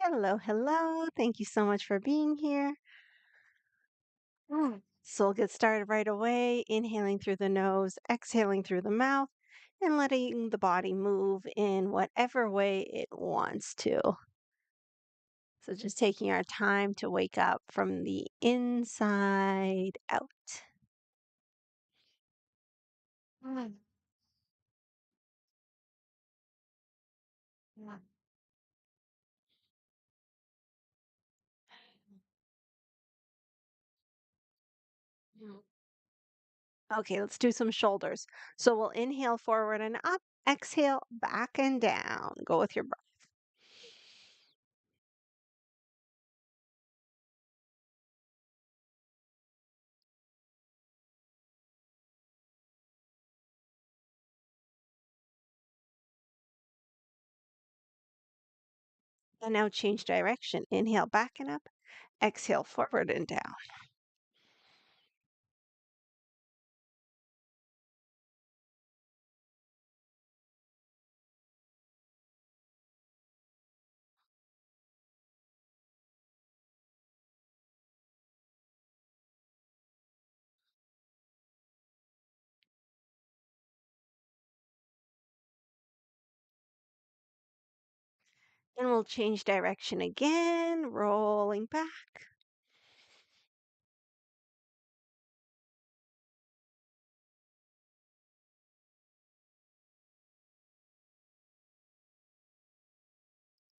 Hello, hello. Thank you so much for being here. So we'll get started right away, inhaling through the nose, exhaling through the mouth, and letting the body move in whatever way it wants to. So just taking our time to wake up from the inside out. Mm, mm, mm. Okay, let's do some shoulders. So we'll inhale forward and up, exhale back and down. Go with your breath. And now change direction. Inhale back and up, exhale forward and down. And we'll change direction again, rolling back.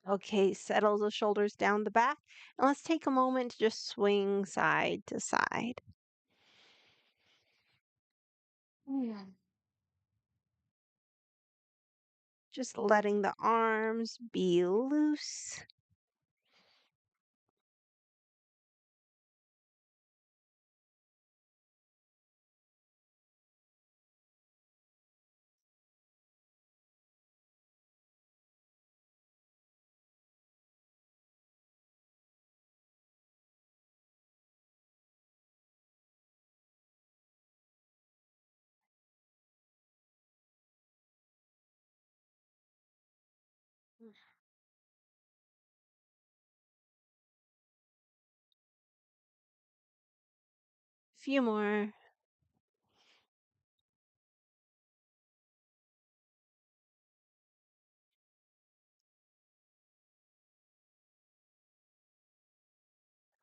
Okay, settle the shoulders down the back. And let's take a moment to just swing side to side. Mm. Just letting the arms be loose. Few more.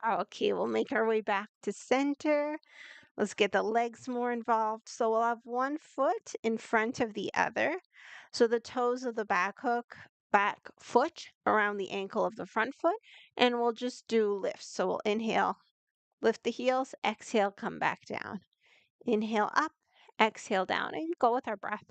Okay, we'll make our way back to center. Let's get the legs more involved. So we'll have one foot in front of the other. So the toes of the back foot around the ankle of the front foot, and we'll just do lifts. So we'll inhale, lift the heels, exhale, come back down. Inhale up, exhale down, and go with our breath.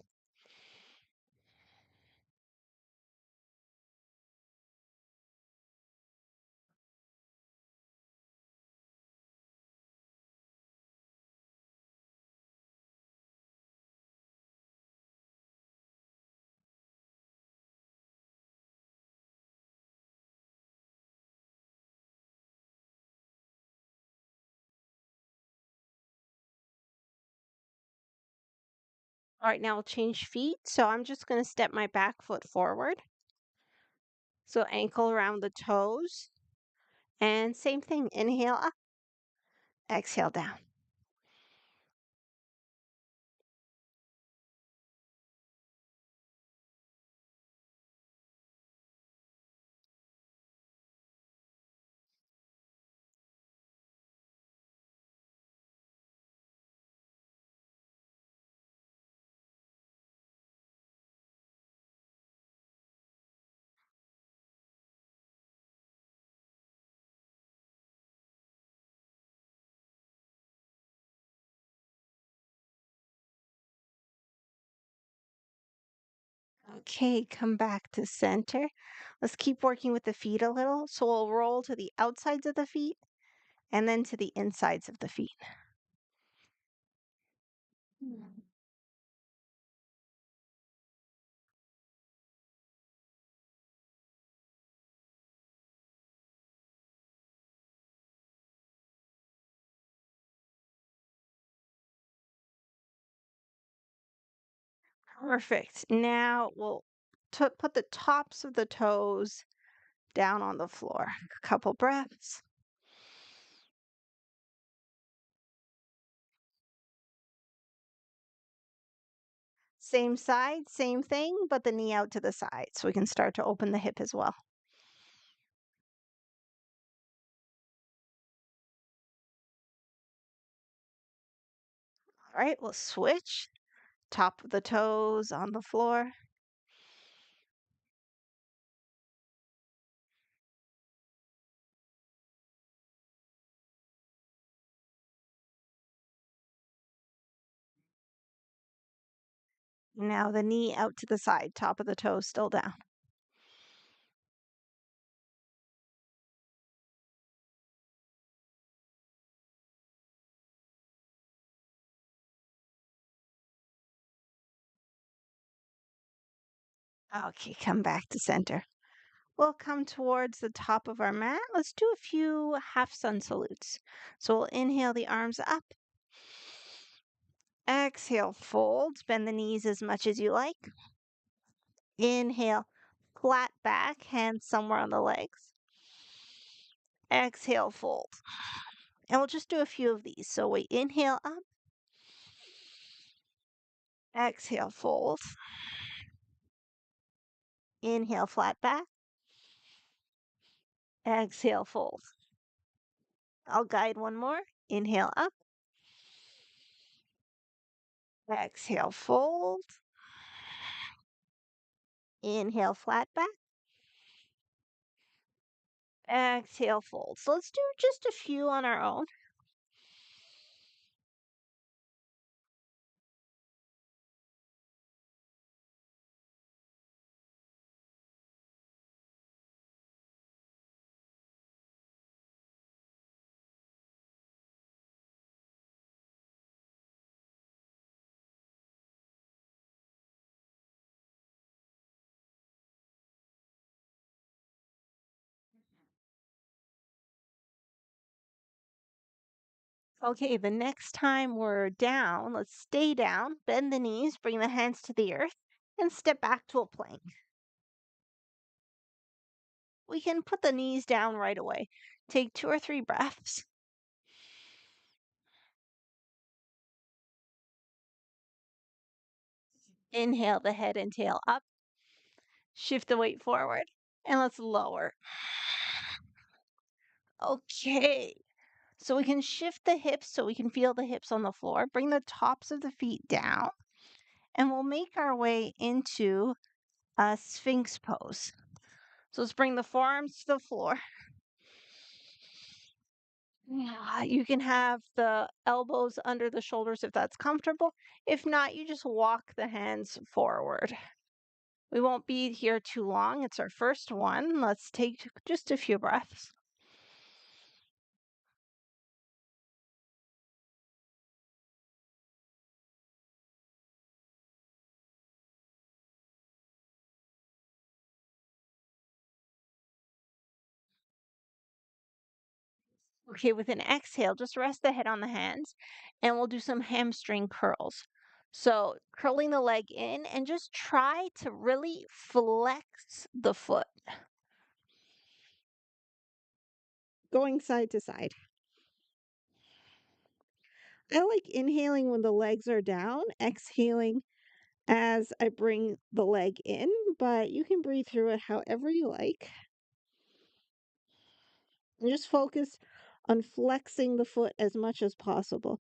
All right, now we'll change feet. So I'm just going to step my back foot forward. So ankle around the toes. And same thing, inhale up, exhale down. Okay, come back to center. Let's keep working with the feet a little. So we'll roll to the outsides of the feet and then to the insides of the feet. Mm. Perfect. Now we'll put the tops of the toes down on the floor. A couple breaths. Same side, same thing, but the knee out to the side. So we can start to open the hip as well. All right, we'll switch. Top of the toes on the floor. Now the knee out to the side, top of the toes still down. Okay, come back to center. We'll come towards the top of our mat. Let's do a few half sun salutes. So we'll inhale the arms up. Exhale, fold. Bend the knees as much as you like. Inhale, flat back, hands somewhere on the legs. Exhale, fold. And we'll just do a few of these. So we inhale up. Exhale, fold. Inhale, flat back. Exhale, fold. I'll guide one more. Inhale up. Exhale, fold. Inhale, flat back. Exhale, fold. So let's do just a few on our own. Okay, the next time we're down, let's stay down, bend the knees, bring the hands to the earth, and step back to a plank. We can put the knees down right away. Take 2 or 3 breaths. Inhale the head and tail up. Shift the weight forward. And let's lower. Okay. So we can shift the hips so we can feel the hips on the floor. Bring the tops of the feet down. And we'll make our way into a Sphinx pose. So let's bring the forearms to the floor. Yeah, you can have the elbows under the shoulders if that's comfortable. If not, you just walk the hands forward. We won't be here too long. It's our first one. Let's take just a few breaths. Okay, with an exhale, just rest the head on the hands and we'll do some hamstring curls. So, curling the leg in and just try to really flex the foot. Going side to side. I like inhaling when the legs are down, exhaling as I bring the leg in, but you can breathe through it however you like. And just focus on flexing the foot as much as possible.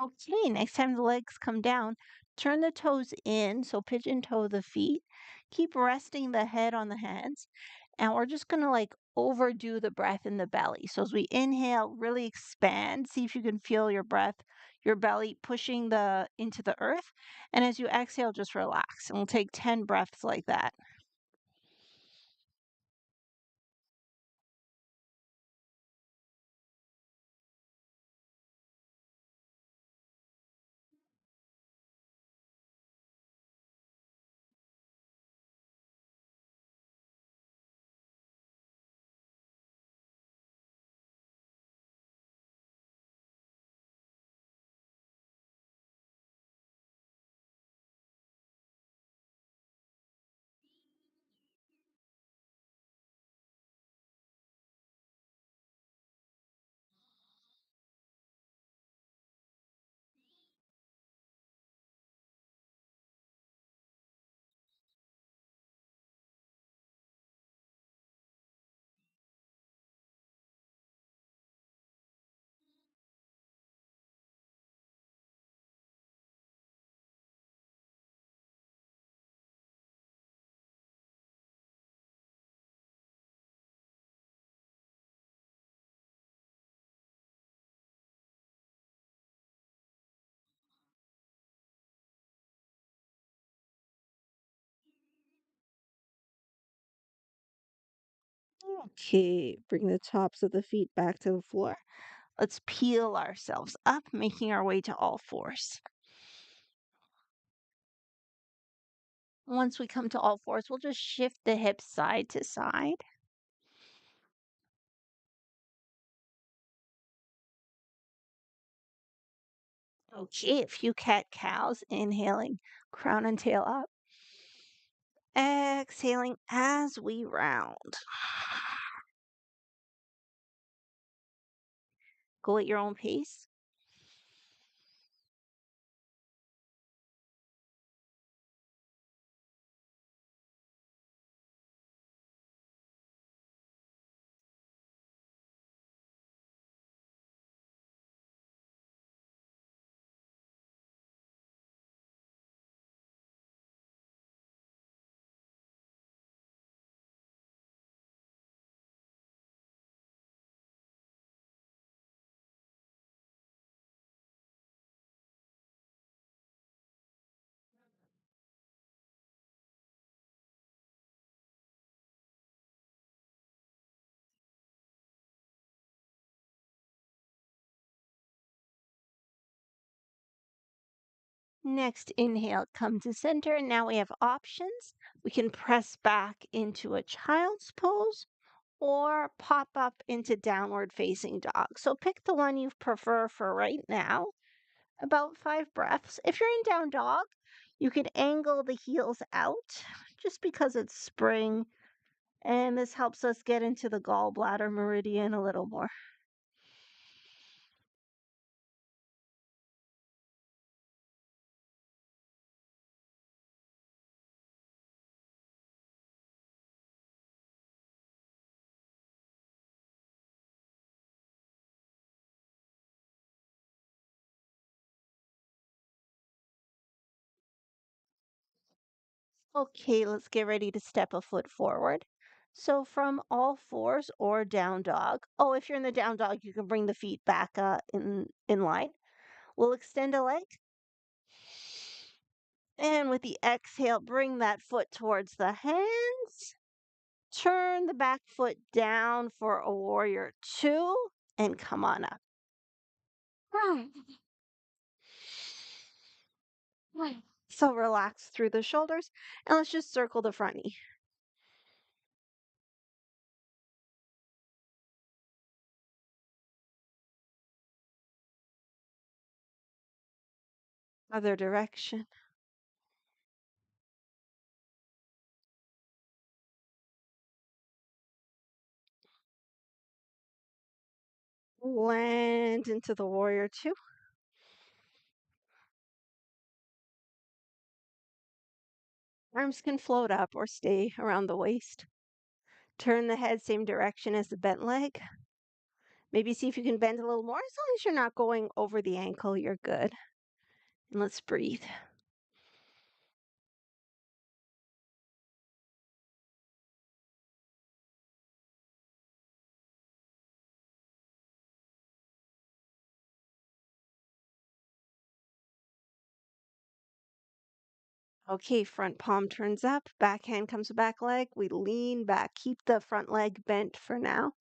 Okay, next time the legs come down, turn the toes in, so pigeon toe the feet. Keep resting the head on the hands, and we're just gonna like overdo the breath in the belly. So as we inhale, really expand. See if you can feel your breath, your belly pushing the into the earth. And as you exhale, just relax. And we'll take 10 breaths like that. Okay, bring the tops of the feet back to the floor. Let's peel ourselves up, making our way to all fours. Once we come to all fours, we'll just shift the hips side to side. Okay, a few cat cows, inhaling, crown and tail up. Exhaling as we round. Go at your own pace. Next, inhale, come to center. Now we have options. We can press back into a child's pose or pop up into downward facing dog. So pick the one you prefer for right now. About 5 breaths. If you're in down dog, you can angle the heels out just because it's spring, and this helps us get into the gallbladder meridian a little more. Okay, let's get ready to step a foot forward. So from all fours or down dog. Oh, if you're in the down dog, you can bring the feet back in line. We'll extend a leg. And with the exhale, bring that foot towards the hands. Turn the back foot down for a warrior two and come on up. So relax through the shoulders and let's just circle the front knee. Other direction. Land into the warrior two. Arms can float up or stay around the waist. Turn the head same direction as the bent leg. Maybe see if you can bend a little more. As long as you're not going over the ankle, you're good. And let's breathe. Okay, front palm turns up, back hand comes to back leg. We lean back. Keep the front leg bent for now.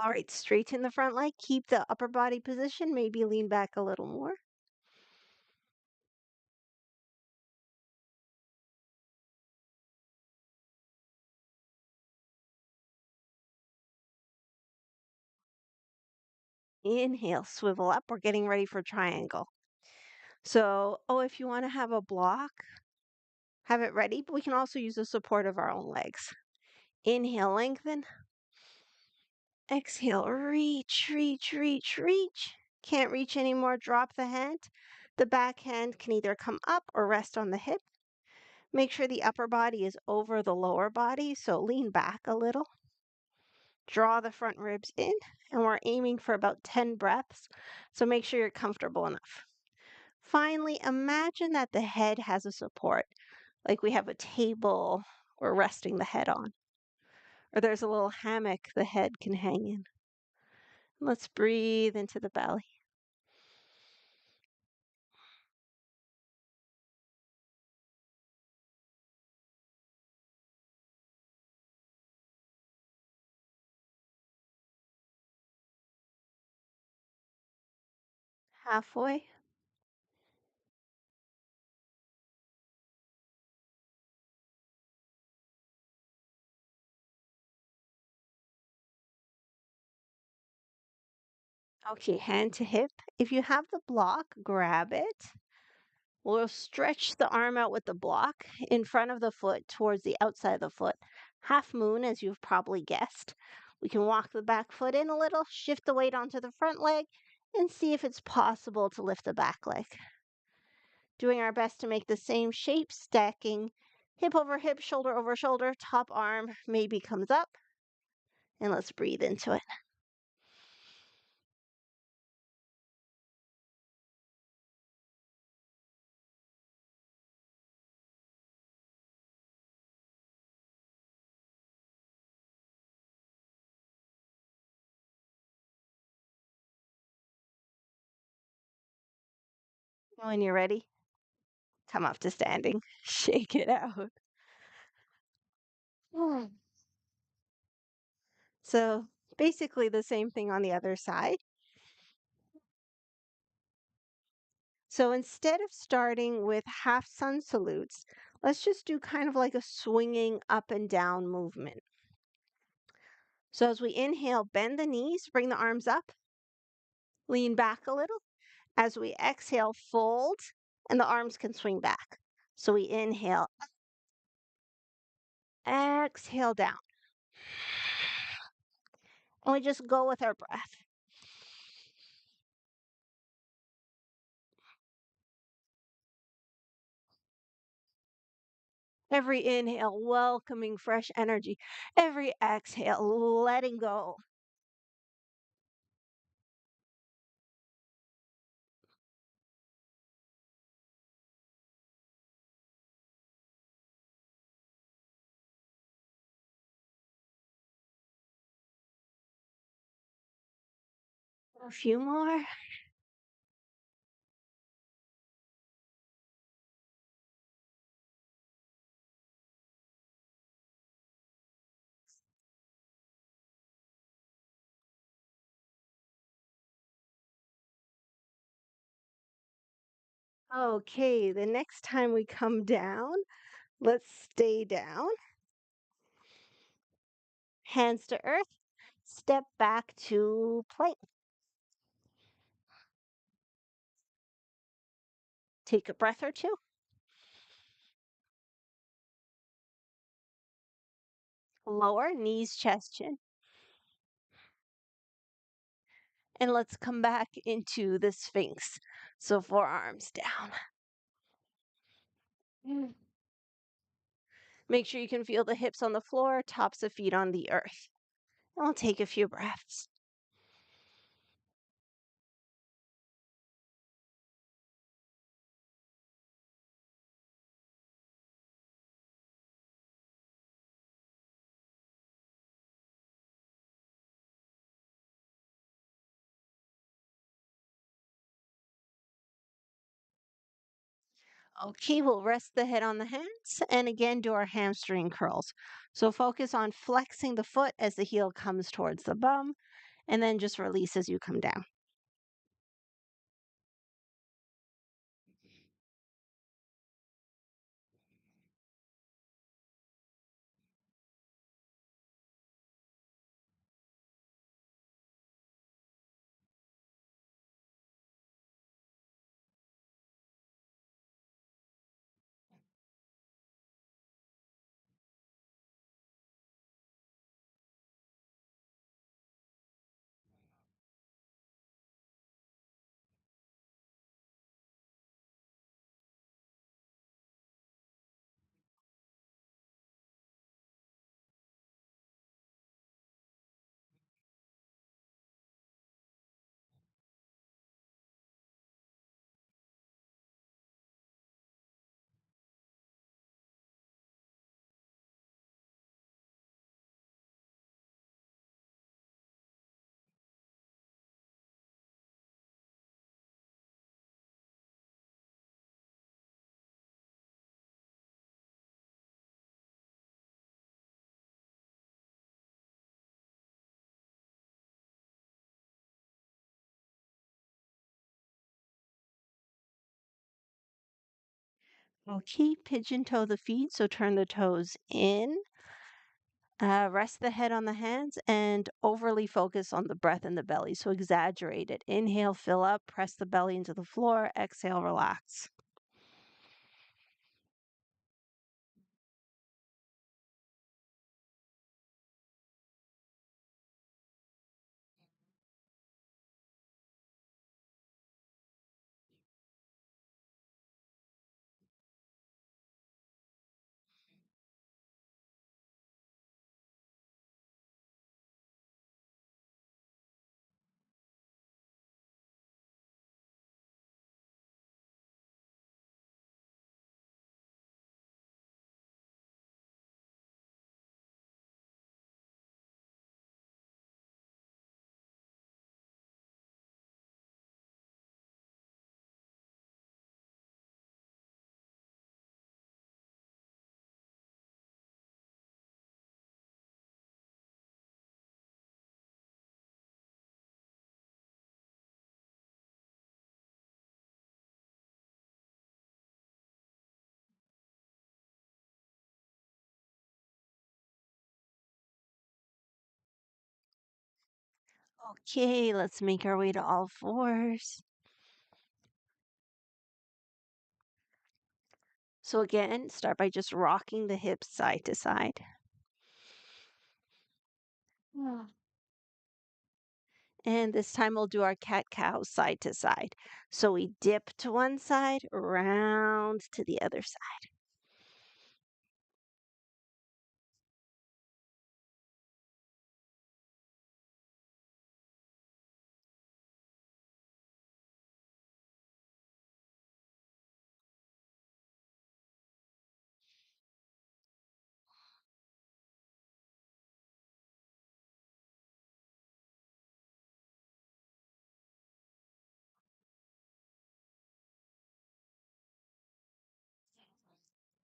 All right, straighten the front leg. Keep the upper body position. Maybe lean back a little more. Inhale, swivel up. We're getting ready for triangle. So, oh, if you want to have a block, have it ready, but we can also use the support of our own legs. Inhale, lengthen. Exhale, reach, reach, reach, reach. Can't reach anymore, drop the hand. The back hand can either come up or rest on the hip. Make sure the upper body is over the lower body, so lean back a little. Draw the front ribs in, and we're aiming for about 10 breaths, so make sure you're comfortable enough. Finally, imagine that the head has a support, like we have a table we're resting the head on, or there's a little hammock the head can hang in. Let's breathe into the belly. Halfway. Okay, hand to hip. If you have the block, grab it. We'll stretch the arm out with the block in front of the foot towards the outside of the foot. Half moon, as you've probably guessed. We can walk the back foot in a little, shift the weight onto the front leg, and see if it's possible to lift the back leg. Doing our best to make the same shape, stacking hip over hip, shoulder over shoulder, top arm maybe comes up, and let's breathe into it. When you're ready, come up to standing, shake it out. Mm. So basically the same thing on the other side. So instead of starting with half sun salutes, let's just do kind of like a swinging up and down movement. So as we inhale, bend the knees, bring the arms up, lean back a little. As we exhale, fold, and the arms can swing back. So we inhale, exhale down, and we just go with our breath. Every inhale, welcoming fresh energy. Every exhale, letting go. A few more. Okay, the next time we come down, let's stay down. Hands to earth. Step back to plank. Take a breath or two. Lower, knees, chest, chin. And let's come back into the Sphinx. So forearms down. Mm. Make sure you can feel the hips on the floor, tops of feet on the earth. And we'll take a few breaths. Okay, we'll rest the head on the hands and again do our hamstring curls. So focus on flexing the foot as the heel comes towards the bum and then just release as you come down. Okay, pigeon toe the feet. So turn the toes in. Rest the head on the hands and overly focus on the breath in the belly. So exaggerate it. Inhale, fill up, press the belly into the floor. Exhale, relax. Okay, let's make our way to all fours. So again, start by just rocking the hips side to side. Yeah. And this time we'll do our cat cow side to side. So we dip to one side, round to the other side.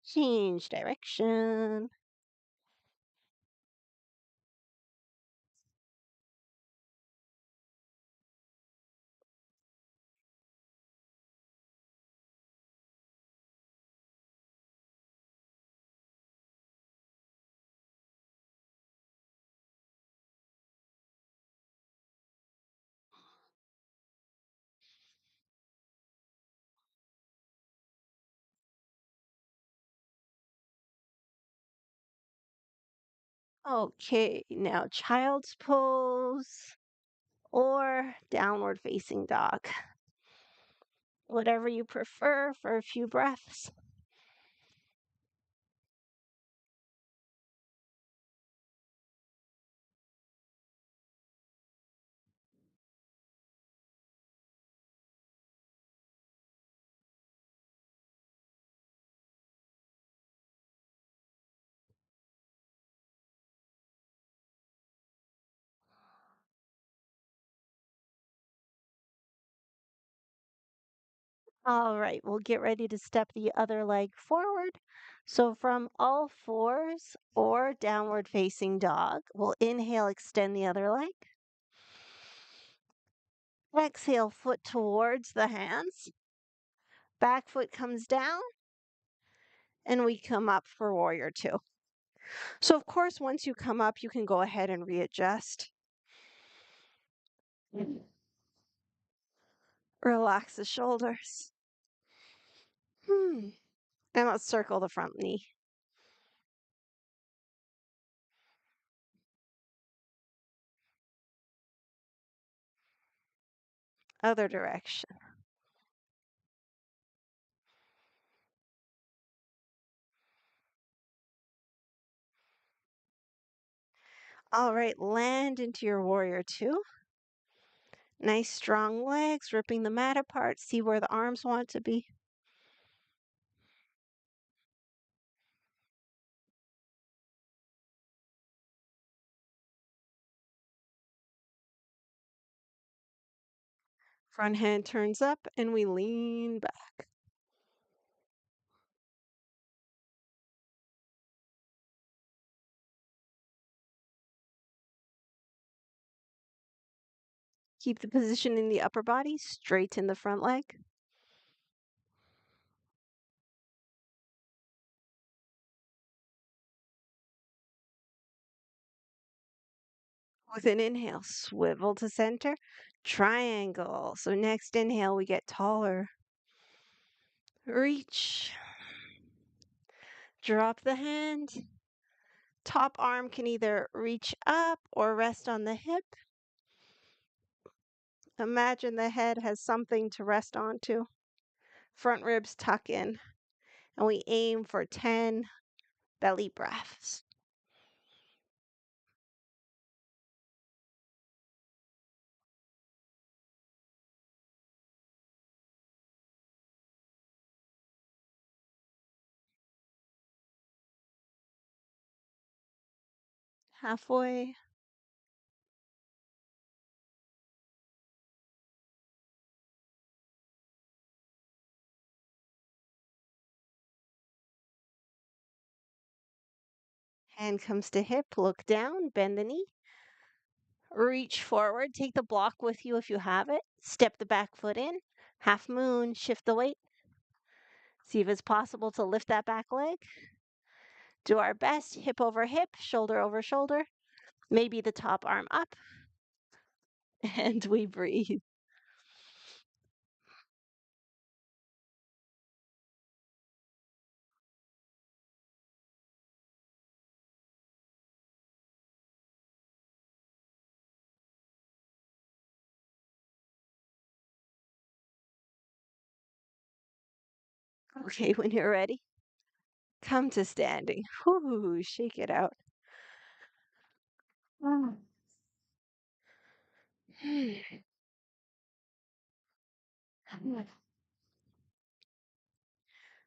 Change direction. Okay, now child's pose. or downward facing dog. Whatever you prefer for a few breaths. All right, we'll get ready to step the other leg forward. So from all fours or downward facing dog, we'll inhale, extend the other leg. Exhale, foot towards the hands. Back foot comes down, and we come up for warrior two. So, of course, once you come up, you can go ahead and readjust. Relax the shoulders. And let's circle the front knee. Other direction. All right, land into your warrior two. Nice strong legs, ripping the mat apart. See where the arms want to be. Front hand turns up and we lean back. Keep the position in the upper body, straighten the front leg. With an inhale, swivel to center, triangle. So next inhale, we get taller. Reach. Drop the hand. Top arm can either reach up or rest on the hip. Imagine the head has something to rest onto. Front ribs tuck in. And we aim for 10 belly breaths. Halfway. Hand comes to hip, look down, bend the knee. Reach forward, take the block with you if you have it. Step the back foot in. Half moon, shift the weight. See if it's possible to lift that back leg. Do our best, hip over hip, shoulder over shoulder. Maybe the top arm up. And we breathe. Okay, when you're ready, come to standing. Whoo, shake it out.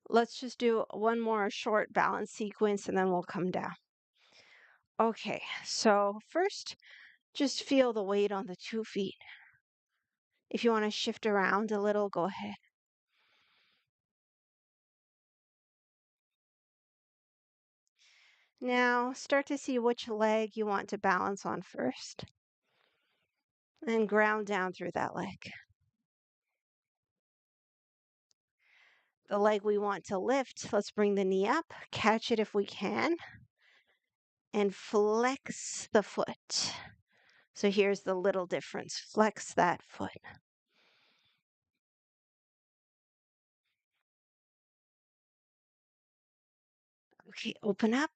Let's just do one more short balance sequence and then we'll come down. Okay, so first, just feel the weight on the 2 feet. If you want to shift around a little, go ahead. Now, start to see which leg you want to balance on first. And ground down through that leg. The leg we want to lift, let's bring the knee up, catch it if we can, and flex the foot. So here's the little difference. Flex that foot. Okay, open up.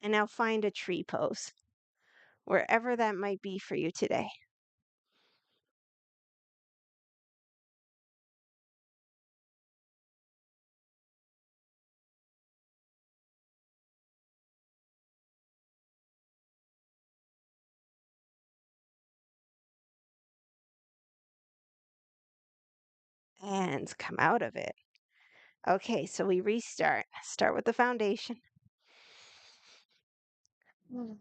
And now find a tree pose, wherever that might be for you today. And come out of it. Okay, so we restart. Start with the foundation. Mm.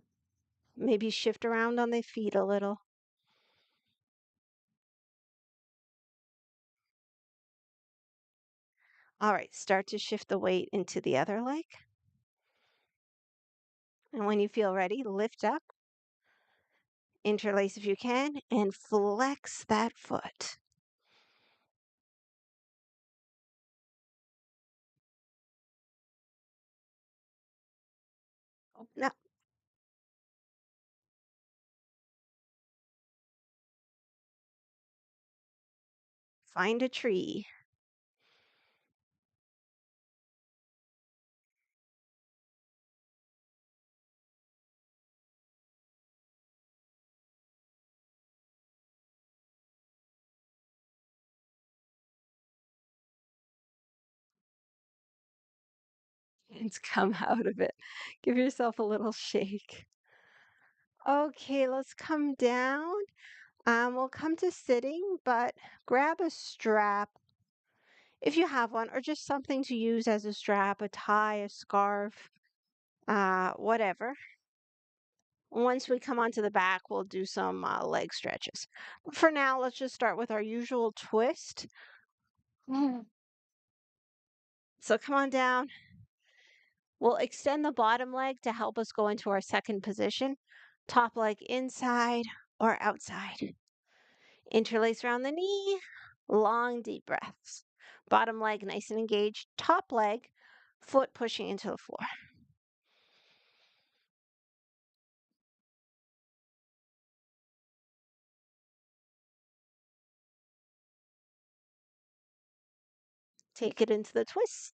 Maybe shift around on the feet a little. All right, start to shift the weight into the other leg. And when you feel ready, lift up, interlace if you can, and flex that foot. Open up, find a tree. And come out of it. Give yourself a little shake. Okay, let's come down. We'll come to sitting, but grab a strap if you have one, or just something to use as a strap, a tie, a scarf, whatever. Once we come onto the back, we'll do some leg stretches. For now, let's just start with our usual twist. Mm. So come on down. We'll extend the bottom leg to help us go into our second position. Top leg inside or outside. Interlace around the knee. Long, deep breaths. Bottom leg nice and engaged. Top leg, foot pushing into the floor. Take it into the twist.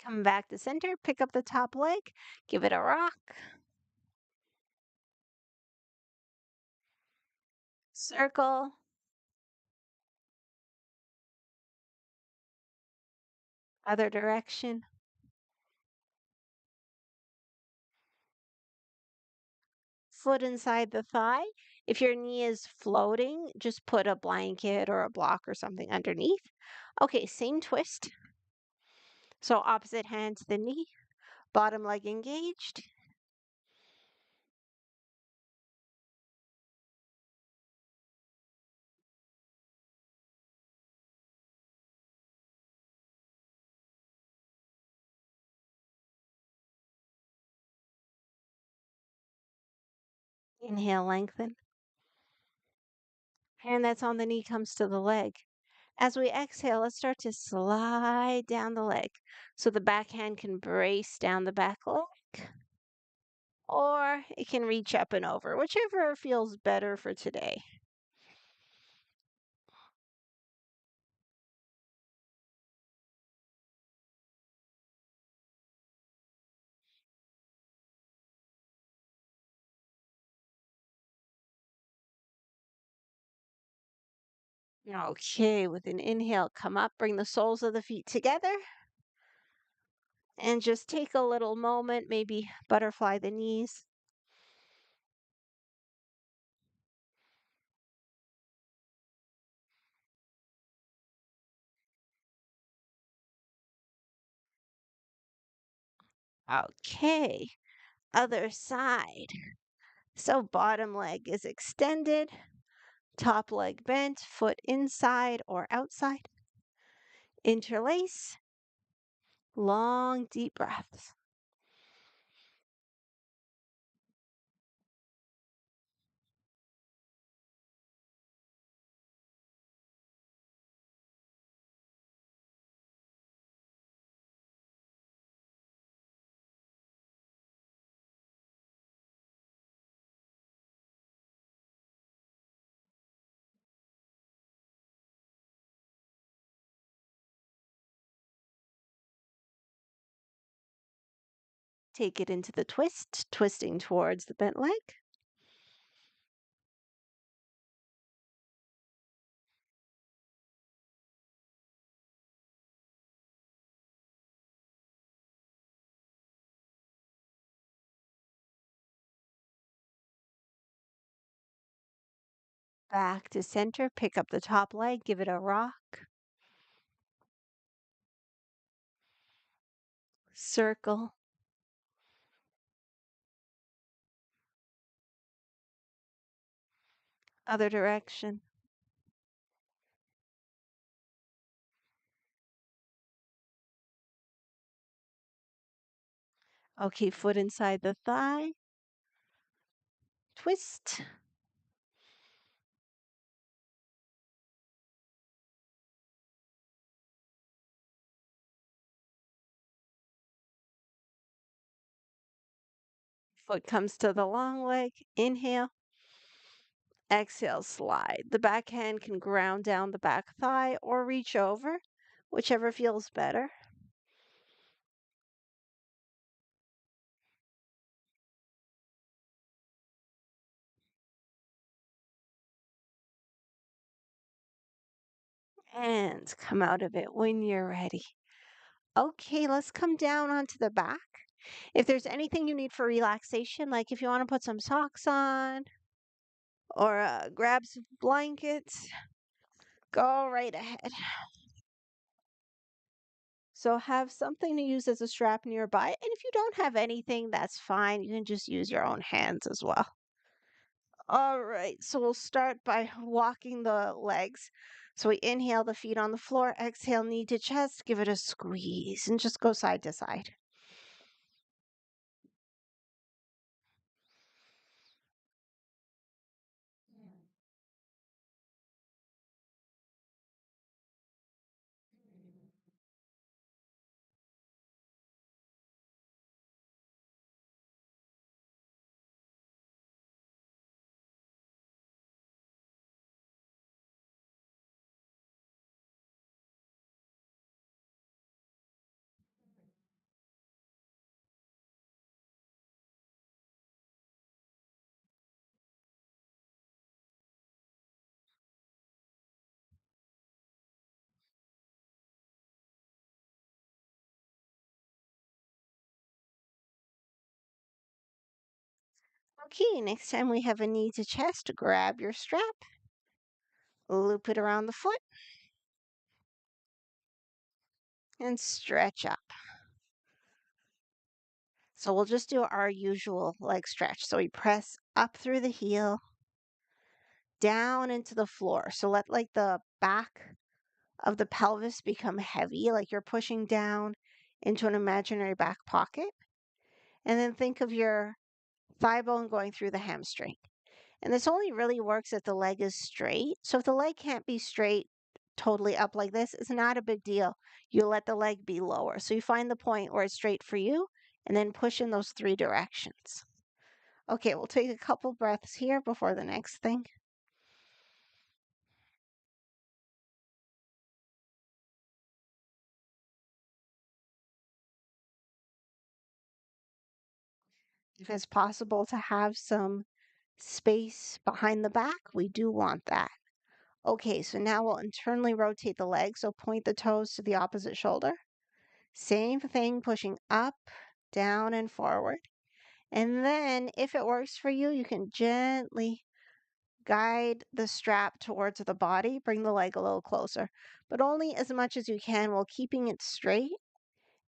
Come back to center, pick up the top leg, give it a rock. Circle, other direction. Foot inside the thigh. If your knee is floating, just put a blanket or a block or something underneath. Okay, same twist. So opposite hand to the knee, bottom leg engaged. Inhale, lengthen. Hand that's on the knee comes to the leg. As we exhale, let's start to slide down the leg so the back hand can brace down the back leg, or it can reach up and over, whichever feels better for today. Okay, with an inhale, come up, bring the soles of the feet together, and just take a little moment, maybe butterfly the knees. Okay, other side. So bottom leg is extended, top leg bent, foot inside or outside. Interlace, long, deep breaths. Take it into the twist, twisting towards the bent leg. Back to center, pick up the top leg, give it a rock. Circle. Other direction. Okay, foot inside the thigh. Twist. Foot comes to the long leg. Inhale. Exhale, slide. The back hand can ground down the back thigh or reach over, whichever feels better. And come out of it when you're ready. Okay, let's come down onto the back. If there's anything you need for relaxation, like if you want to put some socks on or grab some blankets, go right ahead. So have something to use as a strap nearby. And if you don't have anything, that's fine. You can just use your own hands as well. All right, so we'll start by walking the legs. So we inhale the feet on the floor, exhale knee to chest, give it a squeeze, and just go side to side. Okay, next time we have a knee to chest, grab your strap, loop it around the foot, and stretch up. So we'll just do our usual leg stretch. So we press up through the heel, down into the floor. So let like the back of the pelvis become heavy, like you're pushing down into an imaginary back pocket. And then think of your thigh bone going through the hamstring. And this only really works if the leg is straight. So if the leg can't be straight totally up like this, it's not a big deal. You let the leg be lower. So you find the point where it's straight for you and then push in those three directions. Okay, we'll take a couple breaths here before the next thing. If it's possible to have some space behind the back, we do want that. Okay, so now we'll internally rotate the leg. So point the toes to the opposite shoulder. Same thing, pushing up, down, and forward. And then, if it works for you, you can gently guide the strap towards the body, bring the leg a little closer, but only as much as you can while keeping it straight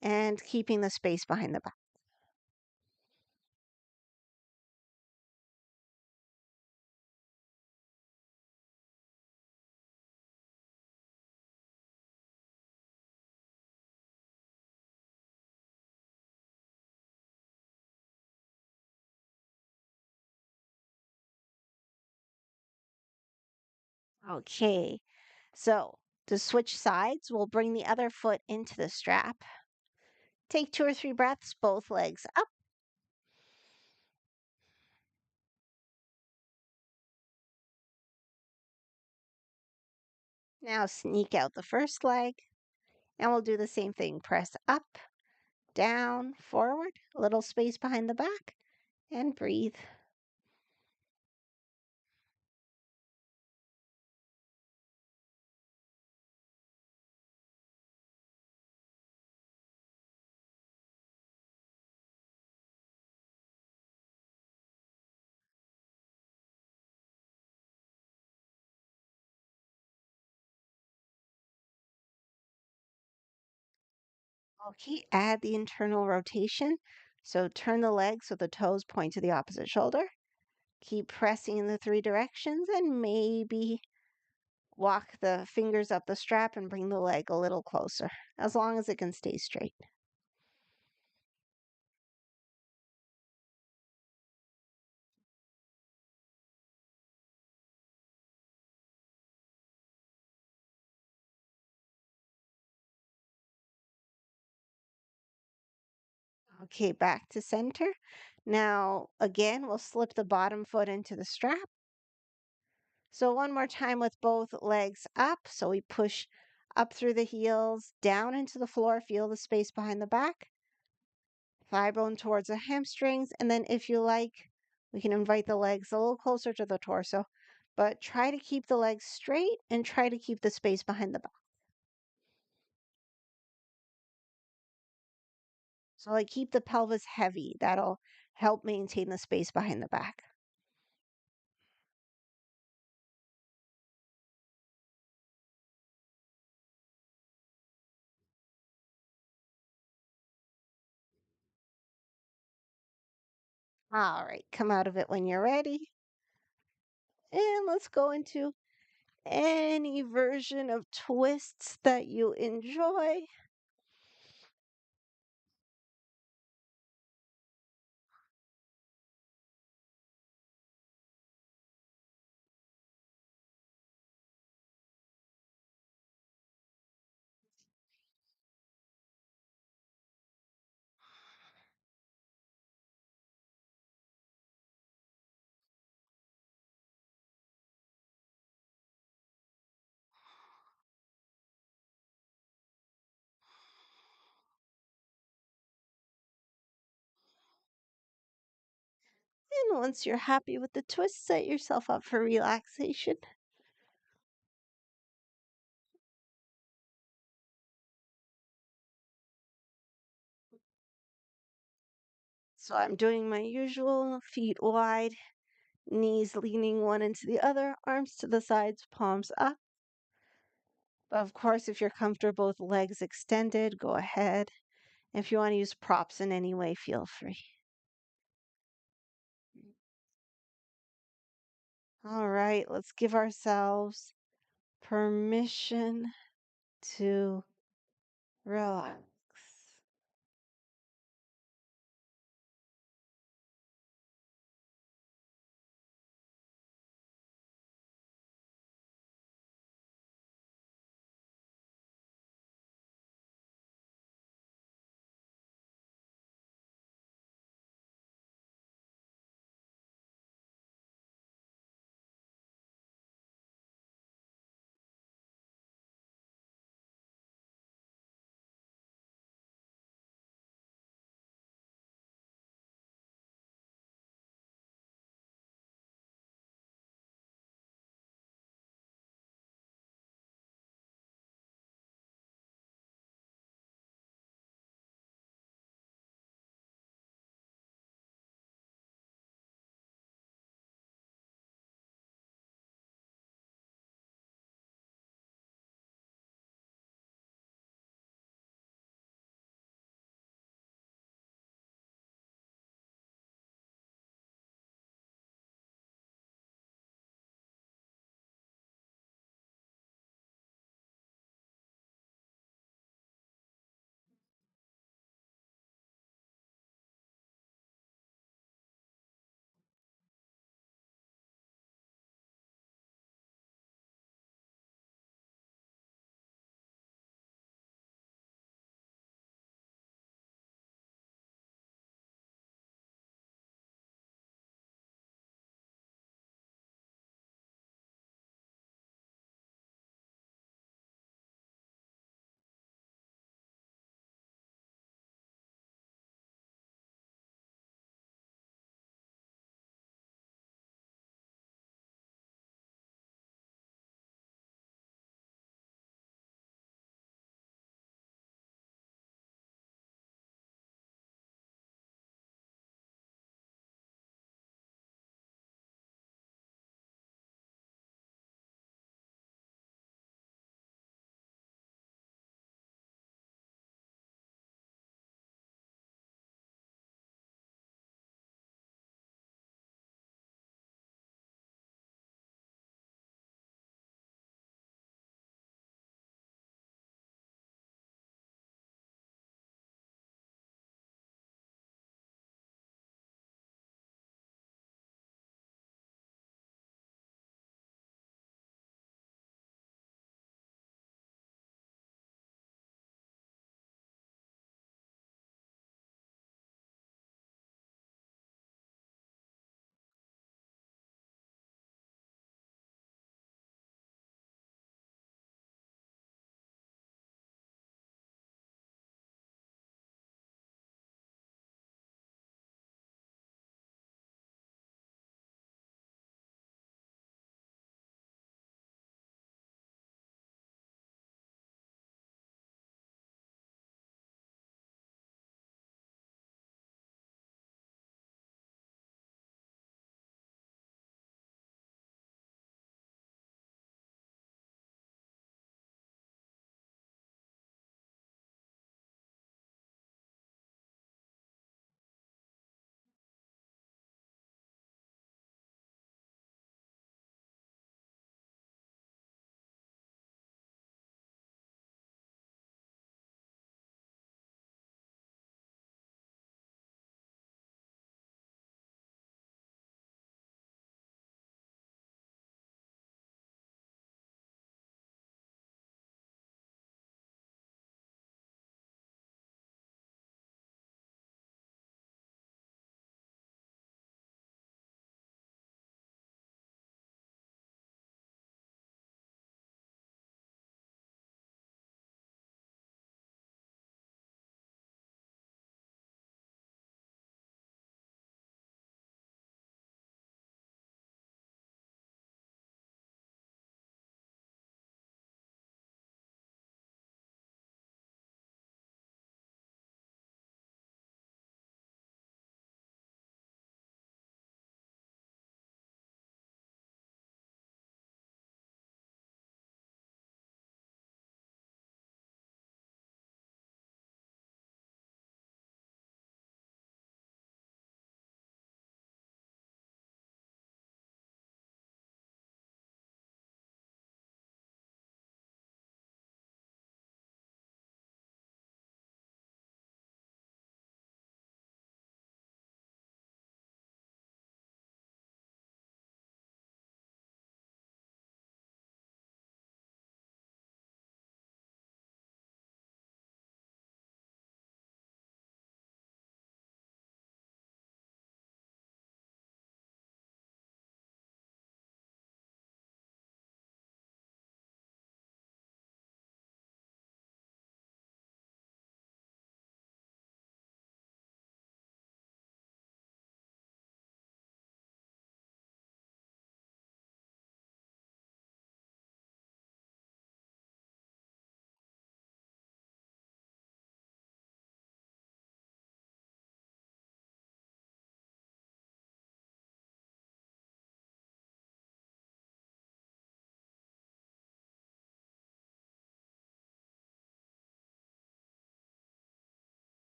and keeping the space behind the back. Okay, so to switch sides, we'll bring the other foot into the strap. Take 2 or 3 breaths, both legs up. Now sneak out the first leg, and we'll do the same thing. Press up, down, forward, a little space behind the back, and breathe. Okay, add the internal rotation. So turn the legs so the toes point to the opposite shoulder. Keep pressing in the three directions and maybe walk the fingers up the strap and bring the leg a little closer, as long as it can stay straight. Okay, back to center. Now, again, we'll slip the bottom foot into the strap. So one more time with both legs up. So we push up through the heels, down into the floor, feel the space behind the back, thigh bone towards the hamstrings. And then if you like, we can invite the legs a little closer to the torso, but try to keep the legs straight and try to keep the space behind the back. So like keep the pelvis heavy. That'll help maintain the space behind the back. All right, come out of it when you're ready. And let's go into any version of twists that you enjoy. And once you're happy with the twist, set yourself up for relaxation. So I'm doing my usual feet wide, knees leaning one into the other, arms to the sides, palms up. But of course, if you're comfortable with legs extended, go ahead. If you want to use props in any way, feel free. All right, let's give ourselves permission to relax.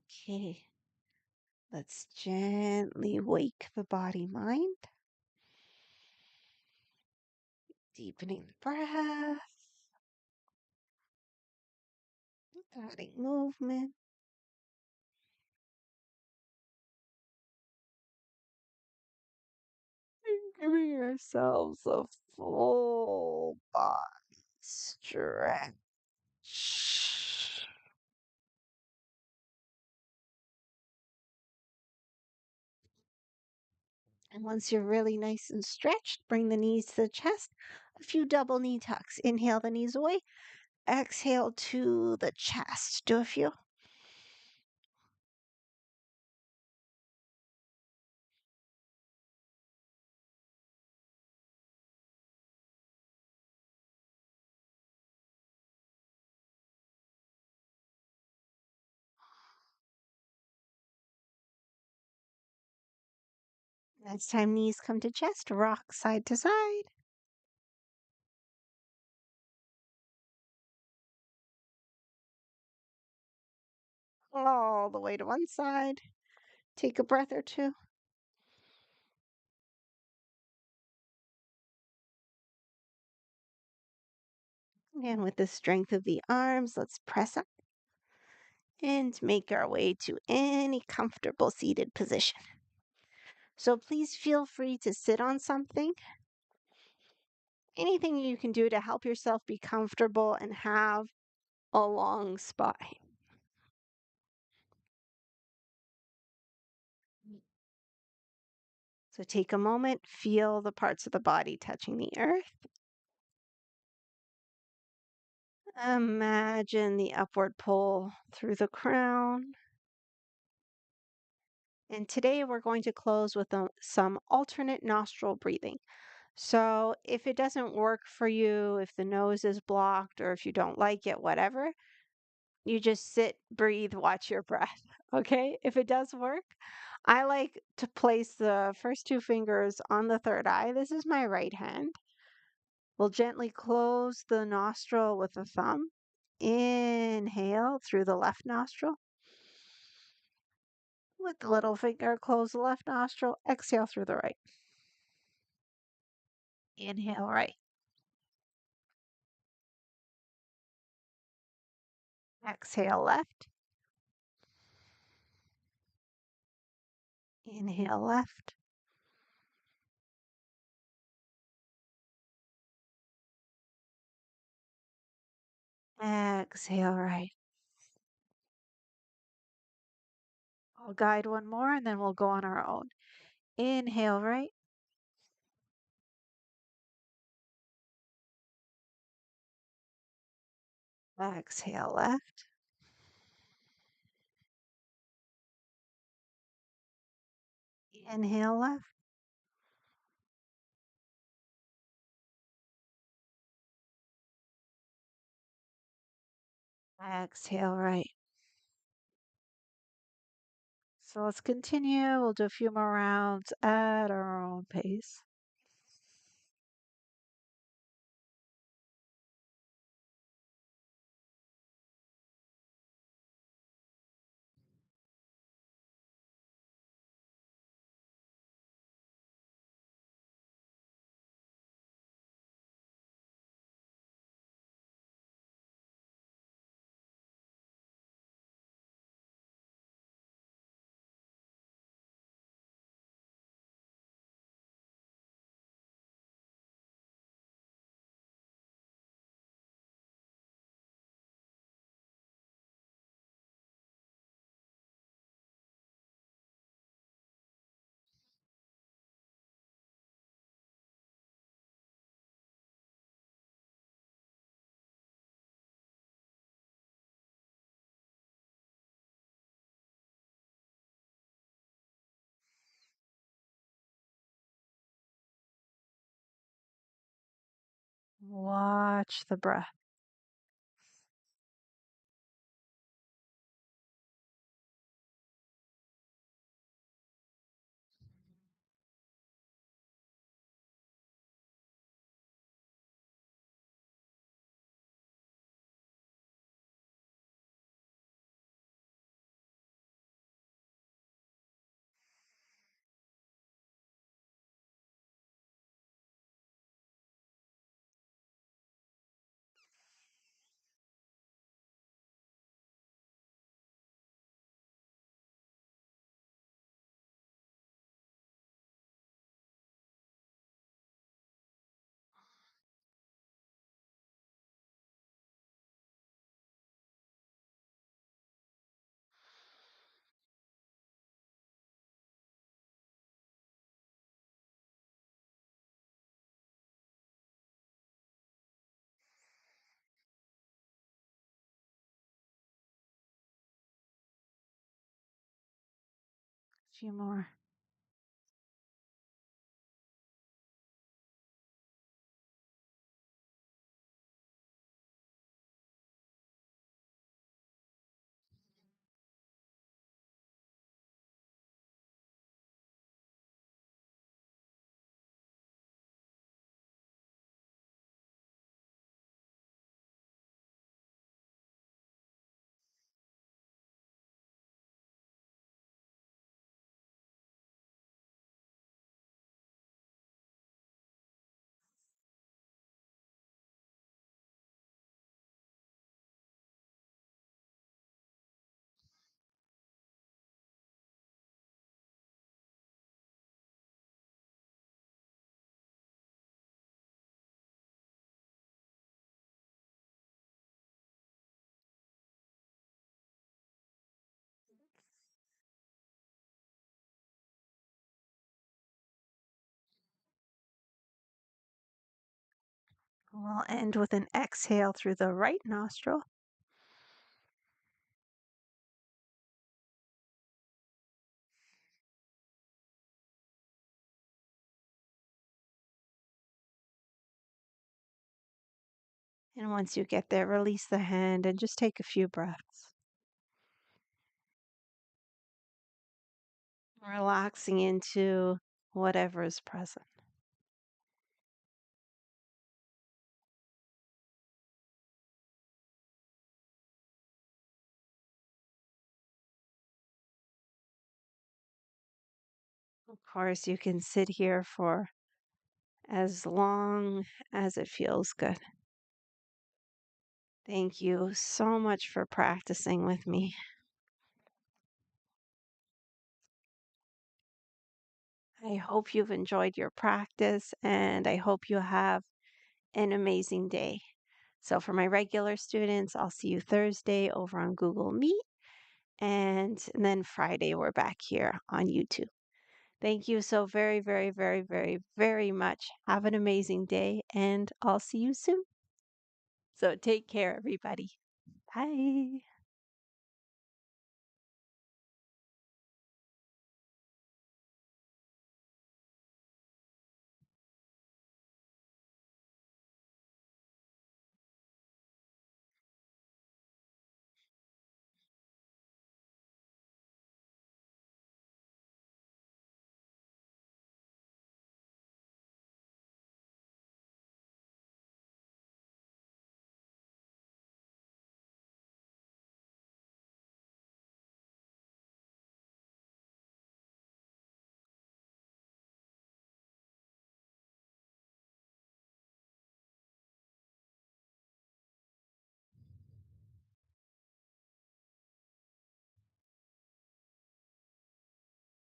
Okay, let's gently wake the body mind, deepening the breath, adding movement. Giving ourselves a full body stretch. And once you're really nice and stretched, bring the knees to the chest. A few double knee tucks. Inhale the knees away. Exhale to the chest. Do a few. Next time knees come to chest, rock side to side. All the way to one side. Take a breath or two. And with the strength of the arms, let's press up and make our way to any comfortable seated position. So please feel free to sit on something. Anything you can do to help yourself be comfortable and have a long spine. So take a moment, feel the parts of the body touching the earth. Imagine the upward pull through the crown. And today we're going to close with some alternate nostril breathing. So if it doesn't work for you, if the nose is blocked, or if you don't like it, whatever, you just sit, breathe, watch your breath. Okay. If it does work, I like to place the first two fingers on the third eye. This is my right hand. We'll gently close the nostril with the thumb. Inhale through the left nostril. With the little finger, close the left nostril. Exhale through the right. Inhale right. Exhale left. Inhale left. Exhale right. I'll guide one more and then we'll go on our own. Inhale right. Exhale left. Inhale left. Exhale right. So let's continue. We'll do a few more rounds at our own pace. Watch the breath. few more. We'll end with an exhale through the right nostril. And once you get there, release the hand and just take a few breaths. Relaxing into whatever is present. Of course, you can sit here for as long as it feels good. Thank you so much for practicing with me. I hope you've enjoyed your practice and I hope you have an amazing day. So, for my regular students, I'll see you Thursday over on Google Meet. And then Friday, we're back here on YouTube. Thank you so very, very, very, very, very much. Have an amazing day, and I'll see you soon. So take care, everybody. Bye.